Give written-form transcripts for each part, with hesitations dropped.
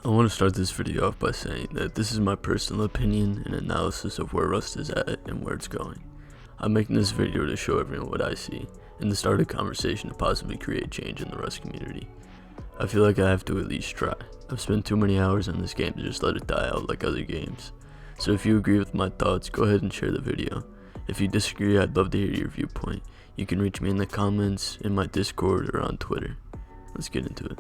I want to start this video off by saying that this is my personal opinion and analysis of where Rust is at and where it's going. I'm making this video to show everyone what I see, and to start a conversation to possibly create change in the Rust community. I feel like I have to at least try. I've spent too many hours on this game to just let it die out like other games. So if you agree with my thoughts, go ahead and share the video. If you disagree, I'd love to hear your viewpoint. You can reach me in the comments, in my Discord, or on Twitter. Let's get into it.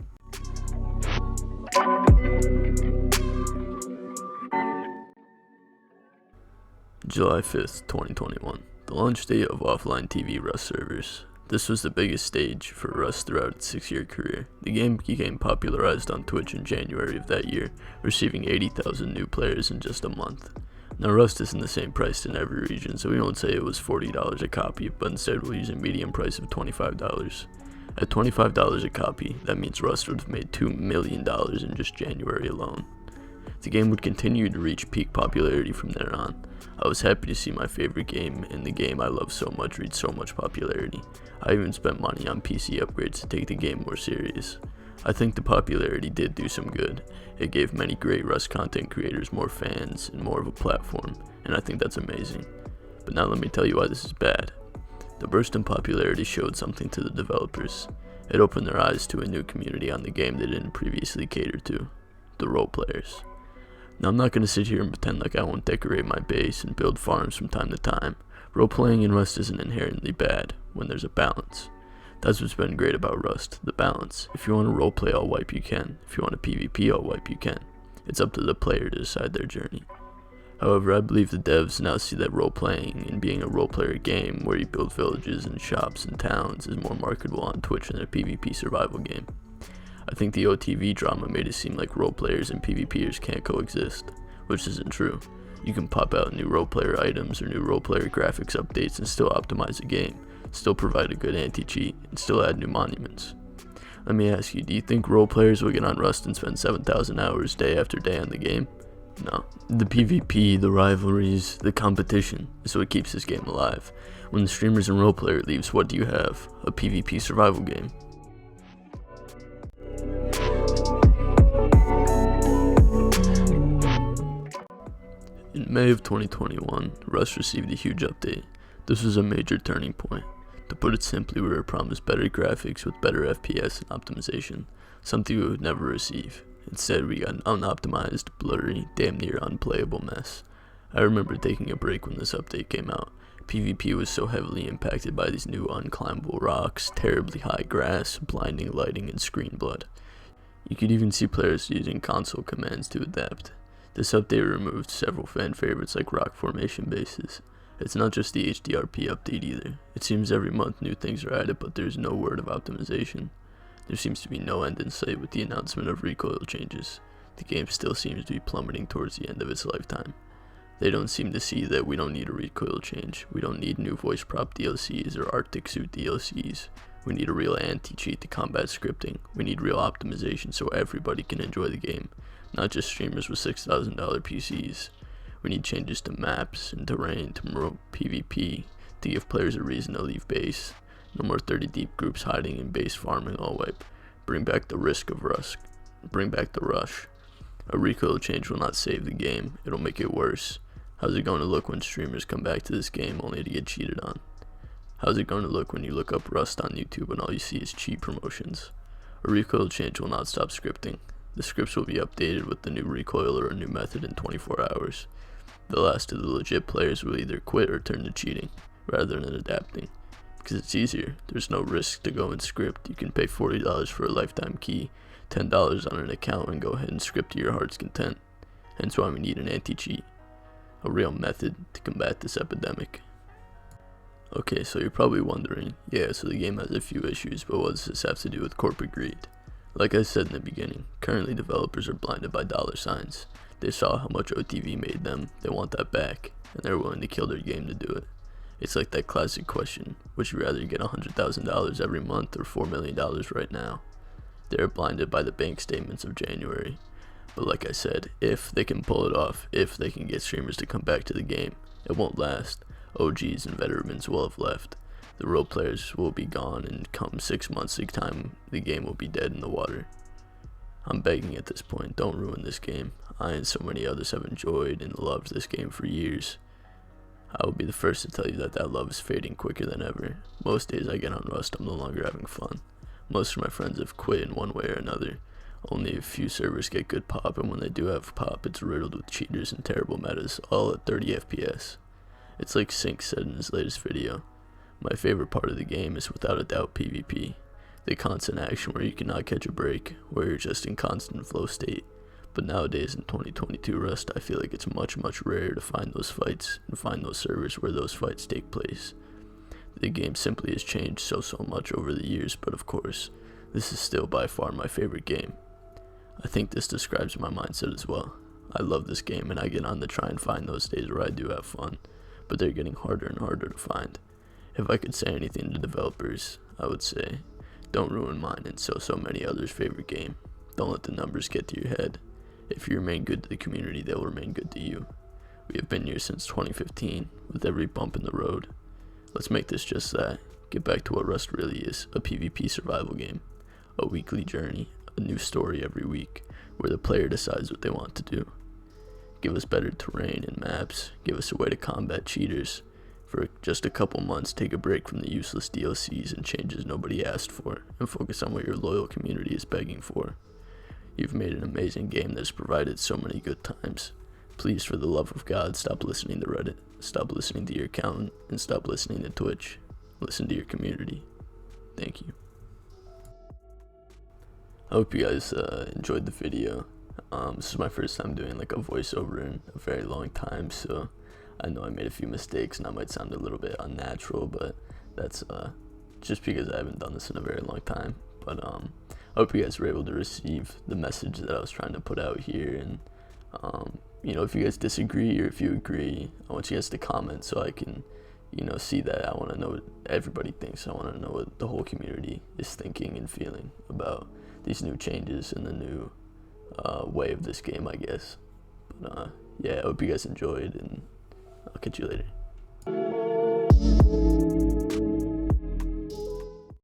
July 5th, 2021, the launch date of offline TV Rust servers. This was the biggest stage for Rust throughout its 6-year career. The game became popularized on Twitch in January of that year, receiving 80,000 new players in just a month. Now Rust isn't the same price in every region, so we won't say it was $40 a copy, but instead we'll use a median price of $25. At $25 a copy, that means Rust would have made $2 million in just January alone. The game would continue to reach peak popularity from there on. I was happy to see my favorite game and the game I love so much reach so much popularity. I even spent money on PC upgrades to take the game more serious. I think the popularity did do some good. It gave many great Rust content creators more fans and more of a platform, and I think that's amazing. But now let me tell you why this is bad. The burst in popularity showed something to the developers. It opened their eyes to a new community on the game they didn't previously cater to, the role players. Now I'm not going to sit here and pretend like I won't decorate my base and build farms from time to time. Role-playing in Rust isn't inherently bad when there's a balance. That's what's been great about Rust, the balance. If you want to roleplay all wipe you can. If you want to PvP all wipe you can. It's up to the player to decide their journey. However, I believe the devs now see that role-playing and being a role-player game where you build villages and shops and towns is more marketable on Twitch than a PvP survival game. I think the OTV drama made it seem like role players and PvPers can't coexist, which isn't true. You can pop out new role player items or new role player graphics updates and still optimize the game, still provide a good anti-cheat, and still add new monuments. Let me ask you, do you think role players will get on Rust and spend 7,000 hours day after day on the game? No. The PvP, the rivalries, the competition is what keeps this game alive. When the streamers and role player leaves, what do you have? A PvP survival game. In May of 2021, Rust received a huge update. This was a major turning point. To put it simply, we were promised better graphics with better FPS and optimization, something we would never receive. Instead, we got an unoptimized, blurry, damn near unplayable mess. I remember taking a break when this update came out. PvP was so heavily impacted by these new unclimbable rocks, terribly high grass, blinding lighting, and screen blood. You could even see players using console commands to adapt. This update removed several fan favorites like rock formation bases. It's not just the HDRP update either. It seems every month new things are added, but there's no word of optimization. There seems to be no end in sight with the announcement of recoil changes. The game still seems to be plummeting towards the end of its lifetime. They don't seem to see that we don't need a recoil change. We don't need new voice prop DLCs or Arctic suit DLCs. We need a real anti-cheat to combat scripting. We need real optimization so everybody can enjoy the game, not just streamers with $6,000 PCs. We need changes to maps and terrain to promote PvP to give players a reason to leave base. No more 30 deep groups hiding in base farming all wipe. Bring back the risk of Rust. Bring back the rush. A recoil change will not save the game, it'll make it worse. How's it going to look when streamers come back to this game only to get cheated on? How's it going to look when you look up Rust on YouTube and all you see is cheat promotions? A recoil change will not stop scripting. The scripts will be updated with the new recoil or a new method in 24 hours. The last of the legit players will either quit or turn to cheating, rather than adapting. Because it's easier, there's no risk to go and script. You can pay $40 for a lifetime key, $10 on an account, and go ahead and script to your heart's content. Hence why we need an anti-cheat, a real method to combat this epidemic. Okay, so you're probably wondering, yeah, so the game has a few issues, but what does this have to do with corporate greed? Like I said in the beginning, currently developers are blinded by dollar signs. They saw how much OTV made them, they want that back, and they're willing to kill their game to do it. It's like that classic question, would you rather get $100,000 every month or $4 million right now? They're blinded by the bank statements of January. But like I said, if they can pull it off, if they can get streamers to come back to the game, it won't last. OGs and veterans will have left. The role players will be gone, and come 6 months, time the game will be dead in the water. I'm begging at this point, don't ruin this game. I and so many others have enjoyed and loved this game for years. I will be the first to tell you that that love is fading quicker than ever. Most days I get on Rust, I'm no longer having fun. Most of my friends have quit in one way or another. Only a few servers get good pop, and when they do have pop, it's riddled with cheaters and terrible metas, all at 30 FPS. It's like Sync said in his latest video. My favorite part of the game is without a doubt PvP. The constant action where you cannot catch a break, where you're just in constant flow state. But nowadays in 2022 Rust, I feel like it's much rarer to find those fights and find those servers where those fights take place. The game simply has changed so much over the years, but of course, this is still by far my favorite game. I think this describes my mindset as well. I love this game and I get on to try and find those days where I do have fun, but they're getting harder and harder to find. If I could say anything to developers, I would say, don't ruin mine and so many others' favorite game. Don't let the numbers get to your head. If you remain good to the community, they will remain good to you. We have been here since 2015, with every bump in the road. Let's make this just that. Get back to what Rust really is, a PvP survival game. A weekly journey, a new story every week, where the player decides what they want to do. Give us better terrain and maps, give us a way to combat cheaters. For just a couple months, take a break from the useless DLCs and changes nobody asked for, and focus on what your loyal community is begging for. You've made an amazing game that has provided so many good times. Please, for the love of God, stop listening to Reddit, stop listening to your accountant, and stop listening to Twitch. Listen to your community. Thank you. I hope you guys enjoyed the video. This is my first time doing like a voiceover in a very long time, so I know I made a few mistakes and I might sound a little bit unnatural, but that's just because I haven't done this in a very long time. But I hope you guys were able to receive the message that I was trying to put out here, and you know, if you guys disagree or if you agree, I want you guys to comment so I can, you know, see that. I want to know what everybody thinks. I want to know what the whole community is thinking and feeling about these new changes and the new way of this game, I guess. But yeah, I hope you guys enjoyed, and I'll catch you later.